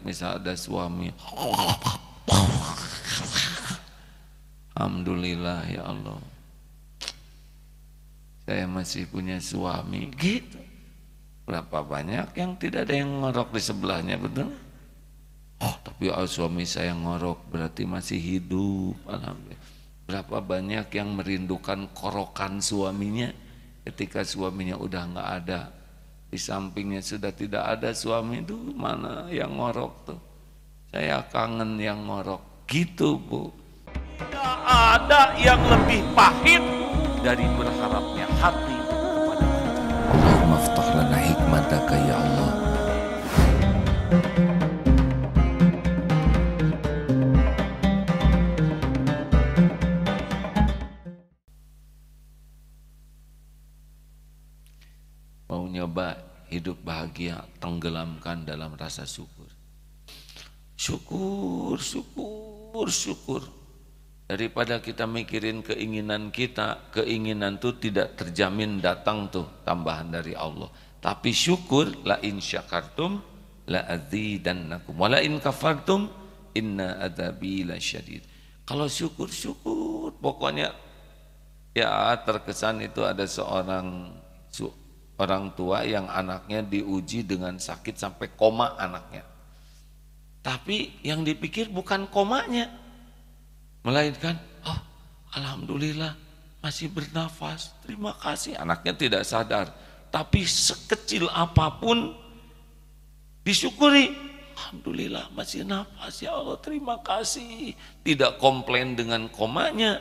misal ada suami, alhamdulillah ya Allah, saya masih punya suami, gitu. Berapa banyak yang tidak ada yang ngorok di sebelahnya, betul? Oh, tapi suami saya ngorok, berarti masih hidup, alhamdulillah. Berapa banyak yang merindukan korokan suaminya ketika suaminya udah nggak ada, di sampingnya sudah tidak ada suami itu, mana yang ngorok tuh? Saya kangen yang ngorok, gitu Bu. Tidak ada yang lebih pahit dari berharapnya hati kepada Allah. Allahumma aftah lana hikmataka ya Allah. Mau nyoba hidup bahagia, tenggelamkan dalam rasa syukur. Syukur, syukur, syukur. Daripada kita mikirin keinginan kita, keinginan itu tidak terjamin datang tuh tambahan dari Allah. Tapi syukur, la in syakartum la azidannakum wa la in kafartum inna adzabi lasyadid. Kalau syukur, syukur. Pokoknya ya terkesan itu ada seorang orang tua yang anaknya diuji dengan sakit sampai koma anaknya. Tapi yang dipikir bukan komanya, melainkan, oh alhamdulillah masih bernafas, terima kasih. Anaknya tidak sadar, tapi sekecil apapun disyukuri. Alhamdulillah masih nafas, ya Allah terima kasih. Tidak komplain dengan komanya.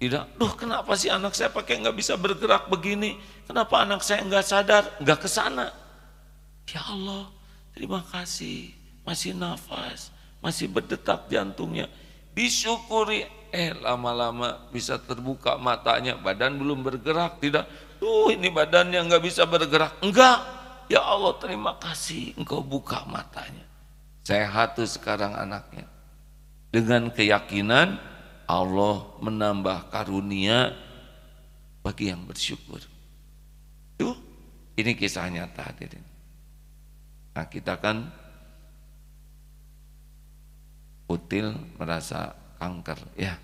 Tidak, loh kenapa sih anak saya pakai nggak bisa bergerak begini? Kenapa anak saya nggak sadar, nggak kesana? Ya Allah, terima kasih, masih nafas, masih berdetak jantungnya. Disyukuri, lama-lama bisa terbuka matanya, badan belum bergerak, tidak. Tuh ini badannya nggak bisa bergerak, enggak. Ya Allah terima kasih, engkau buka matanya. Sehat tuh sekarang anaknya. Dengan keyakinan Allah menambah karunia bagi yang bersyukur. Tuh, ini kisah nyata hadirin. Nah kita kan Util merasa kanker, ya.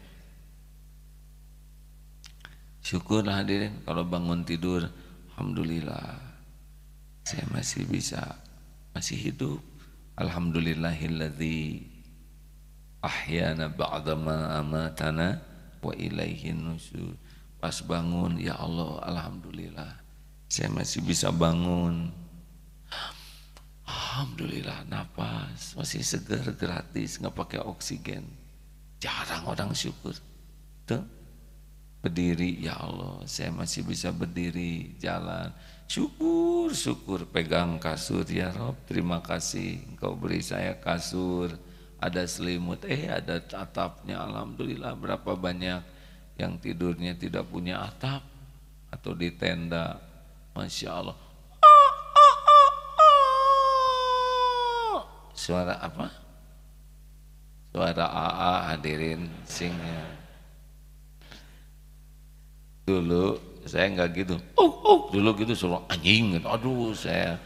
Syukur hadirin kalau bangun tidur, alhamdulillah saya masih bisa, masih hidup. Alhamdulillahilladzi ahyana ba'dama amatana wa ilaihin nusyur. Pas bangun, ya Allah alhamdulillah saya masih bisa bangun. Alhamdulillah napas masih segar, gratis, nggak pakai oksigen. Jarang orang syukur. Tuh berdiri, ya Allah saya masih bisa berdiri, jalan. Syukur, syukur. Pegang kasur, ya Rob terima kasih engkau beri saya kasur. Ada selimut, ada atapnya, alhamdulillah. Berapa banyak yang tidurnya tidak punya atap atau di tenda, masya Allah. Suara apa? Suara AA hadirin singnya. Dulu saya enggak gitu. Dulu gitu suruh anjing gitu. Aduh saya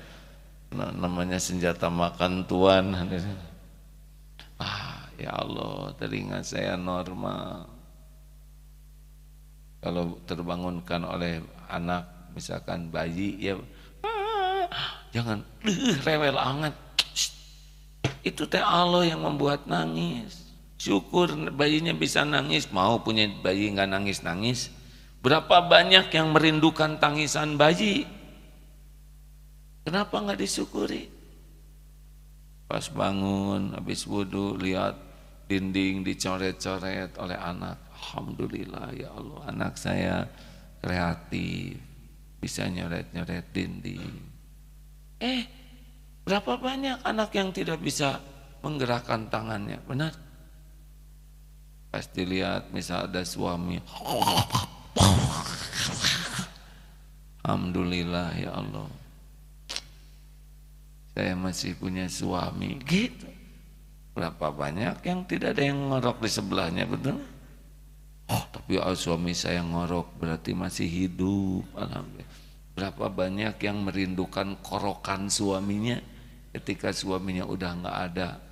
namanya senjata makan tuan hadirin. Ya Allah, telinga saya normal. Kalau terbangunkan oleh anak, misalkan bayi, ya jangan rewel anget. Itu teh Allah yang membuat nangis. Syukur bayinya bisa nangis, mau punya bayi nggak nangis-nangis. Berapa banyak yang merindukan tangisan bayi? Kenapa nggak disyukuri? Pas bangun, habis wudhu, lihat dinding dicoret-coret oleh anak. Alhamdulillah ya Allah, anak saya kreatif, bisa nyoret-nyoret dinding. Berapa banyak anak yang tidak bisa menggerakkan tangannya, benar? Pas dilihat misal ada suami, alhamdulillah ya Allah, saya masih punya suami, gitu. Berapa banyak yang tidak ada yang ngorok di sebelahnya, betul? Oh, tapi suami saya ngorok, berarti masih hidup, alhamdulillah. Berapa banyak yang merindukan korokan suaminya ketika suaminya udah nggak ada,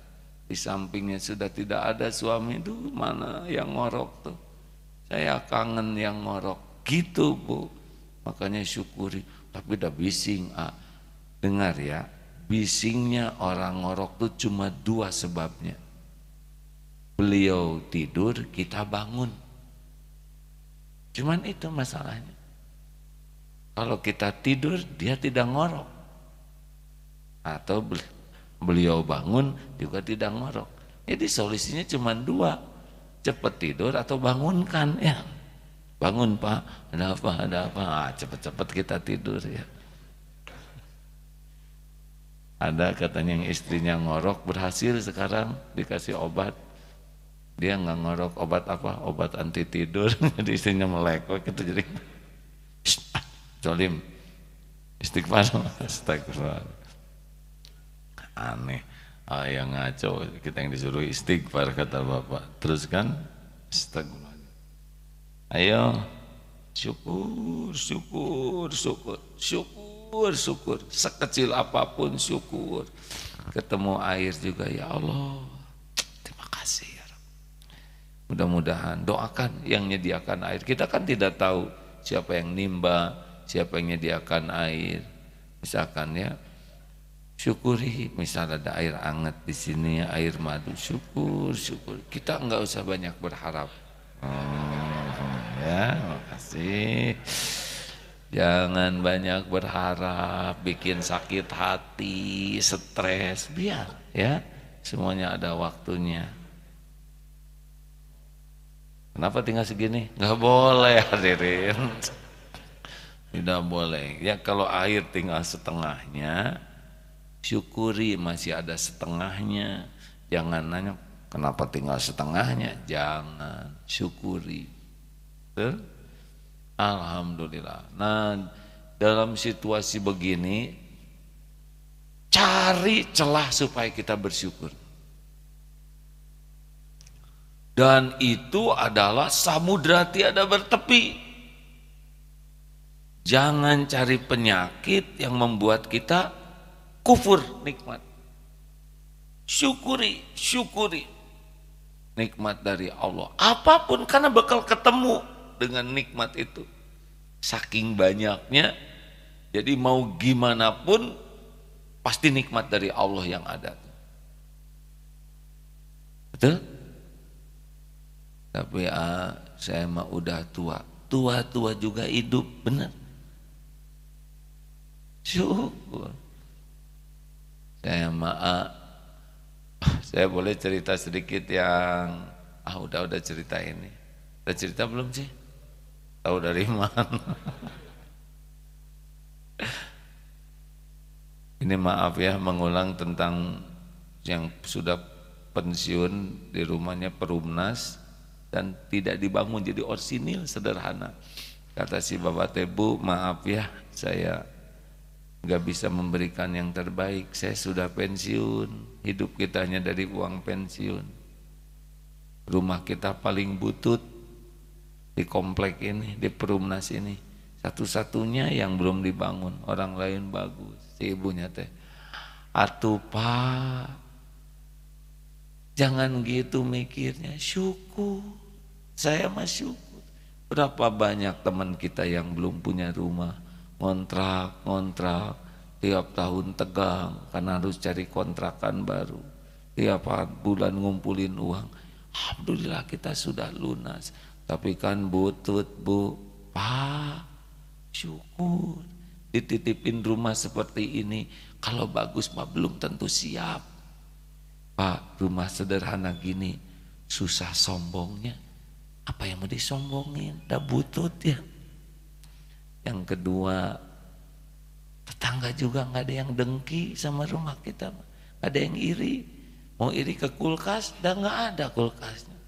di sampingnya sudah tidak ada suami, itu mana yang ngorok tuh, saya kangen yang ngorok gitu Bu. Makanya syukuri. Tapi udah bising, dengar ya, bisingnya orang ngorok tuh cuma 2 sebabnya. Beliau tidur, kita bangun, cuman itu masalahnya. Kalau kita tidur, dia tidak ngorok, atau beliau bangun juga tidak ngorok. Jadi solusinya cuma 2, cepat tidur atau bangunkan ya. Bangun Pak, ada apa, cepet-cepet kita tidur ya. Ada katanya yang istrinya ngorok, berhasil sekarang dikasih obat, dia nggak ngorok. Obat apa? Obat anti tidur. Jadi istrinya melek, gitu. Jadi Zolim, istighfar, astagfirullah. Aneh, yang ngaco, kita yang disuruh istighfar kata bapak. Terus kan, astagfirullah. Ayo, syukur, sekecil apapun syukur. Ketemu air juga, ya Allah, terima kasih ya Rabb. Mudah-mudahan, doakan yang menyediakan air. Kita kan tidak tahu siapa yang nimba, siapa yang menyediakan air. Misalkan ya, syukuri, misal ada air hangat di sini, air madu, syukur. Kita enggak usah banyak berharap. Ya, makasih. Jangan banyak berharap, bikin sakit hati, stres, biar ya, semuanya ada waktunya. Kenapa tinggal segini? Nggak boleh hadirin. Tidak boleh. Ya kalau air tinggal setengahnya, syukuri masih ada setengahnya. Jangan nanya kenapa tinggal setengahnya. Jangan, syukuri. Betul? Alhamdulillah. Nah, dalam situasi begini, cari celah supaya kita bersyukur. Dan itu adalah samudra tiada bertepi. Jangan cari penyakit yang membuat kita kufur nikmat. Syukuri nikmat dari Allah. Apapun, karena bakal ketemu dengan nikmat itu. Saking banyaknya, jadi mau gimana pun pasti nikmat dari Allah yang ada. Betul? Tapi saya mah udah tua juga hidup, benar. Syukur. Saya boleh cerita sedikit yang udah cerita ini. Udah cerita belum sih? Tahu dari mana? Ini maaf ya, mengulang tentang yang sudah pensiun di rumahnya Perumnas dan tidak dibangun jadi orsinil sederhana. Kata si bapak tebu, maaf ya, saya nggak bisa memberikan yang terbaik. Saya sudah pensiun, hidup kita hanya dari uang pensiun. Rumah kita paling butut di komplek ini, di Perumnas ini, satu-satunya yang belum dibangun. Orang lain bagus. Si ibunya teh, atuh Pak, jangan gitu mikirnya, syukur. Saya mah syukur. Berapa banyak teman kita yang belum punya rumah, ngontrak, tiap tahun tegang karena harus cari kontrakan baru, tiap bulan ngumpulin uang. Alhamdulillah kita sudah lunas, tapi kan butut Bu. Pak, syukur dititipin rumah seperti ini. Kalau bagus mah belum tentu siap. Pak, rumah sederhana gini susah sombongnya. Apa yang mau disombongin? Udah butut ya. Yang kedua, tetangga juga nggak ada yang dengki sama rumah kita, nggak ada yang iri. Mau iri ke kulkas, dah nggak ada kulkasnya.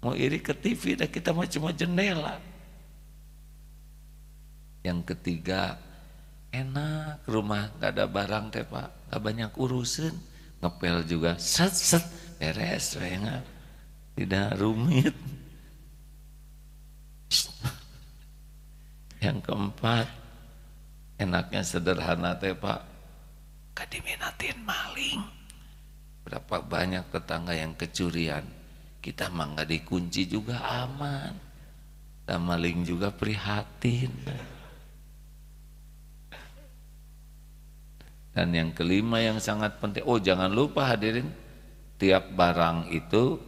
Mau iri ke TV, dah kita mah cuma jendela. Yang ketiga, enak rumah, nggak ada barang teh Pak, nggak banyak urusan, ngepel juga set beres, tidak rumit. Yang keempat, enaknya sederhana teh Pak, gak diminatin maling. Berapa banyak tetangga yang kecurian, kita mah gak dikunci juga aman, dan maling juga prihatin. Dan yang kelima yang sangat penting, oh jangan lupa hadirin, tiap barang itu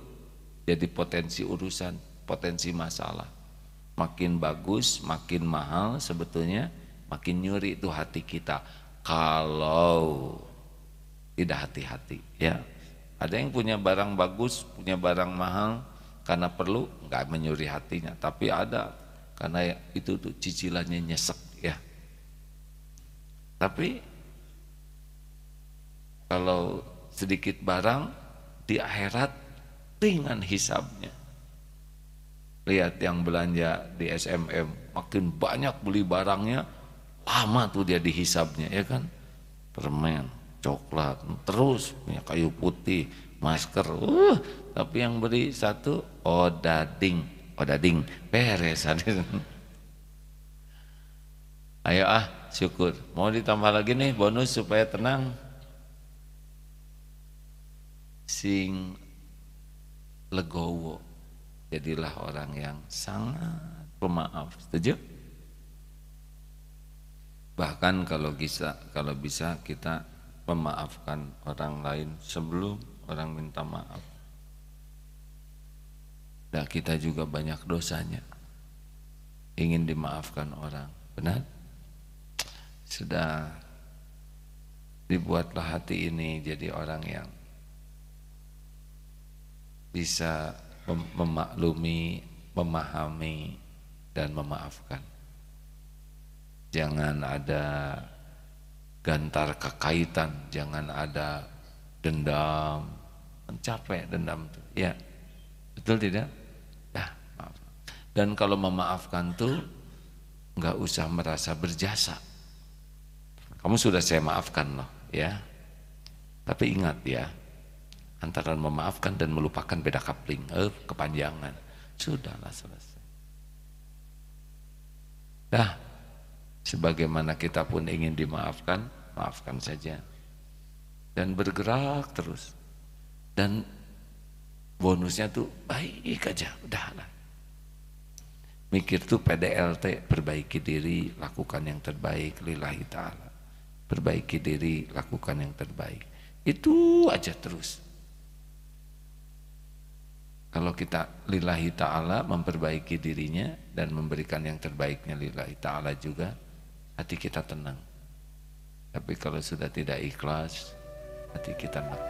jadi potensi urusan, potensi masalah. Makin bagus, makin mahal sebetulnya, makin nyuri itu hati kita. Kalau tidak hati-hati, ya. Ada yang punya barang bagus, punya barang mahal, karena perlu, nggak menyuri hatinya. Tapi ada, karena itu tuh cicilannya nyesek, ya. Tapi kalau sedikit barang di akhirat ringan hisabnya. Lihat yang belanja di SMM, makin banyak beli barangnya, lama tuh dia dihisabnya, ya kan? Permen, coklat, terus punya kayu putih, masker, tapi yang beli satu odading, beres. Ayo syukur. Mau ditambah lagi nih bonus supaya tenang. Sing legowo, jadilah orang yang sangat pemaaf. Setuju? Bahkan kalau bisa kita memaafkan orang lain sebelum orang minta maaf. Dan kita juga banyak dosanya, ingin dimaafkan orang. Benar? Sudah dibuatlah hati ini jadi orang yang bisa memaklumi, memahami, dan memaafkan. Jangan ada gantar kekaitan, jangan ada dendam, capek dendam tuh. Ya, betul tidak? Maaf. Dan kalau memaafkan tuh nggak usah merasa berjasa. Kamu sudah saya maafkan loh, ya. Tapi ingat ya, antara memaafkan dan melupakan beda kapling, kepanjangan. Sudahlah selesai. Sebagaimana kita pun ingin dimaafkan, maafkan saja. Dan bergerak terus. Dan bonusnya tuh baik aja, udahlah. Mikir tuh PDLT, perbaiki diri, lakukan yang terbaik lillahi ta'ala. Perbaiki diri, lakukan yang terbaik. Itu aja terus. Kalau kita lillahi ta'ala memperbaiki dirinya dan memberikan yang terbaiknya lillahi ta'ala juga, hati kita tenang. Tapi kalau sudah tidak ikhlas, hati kita enak.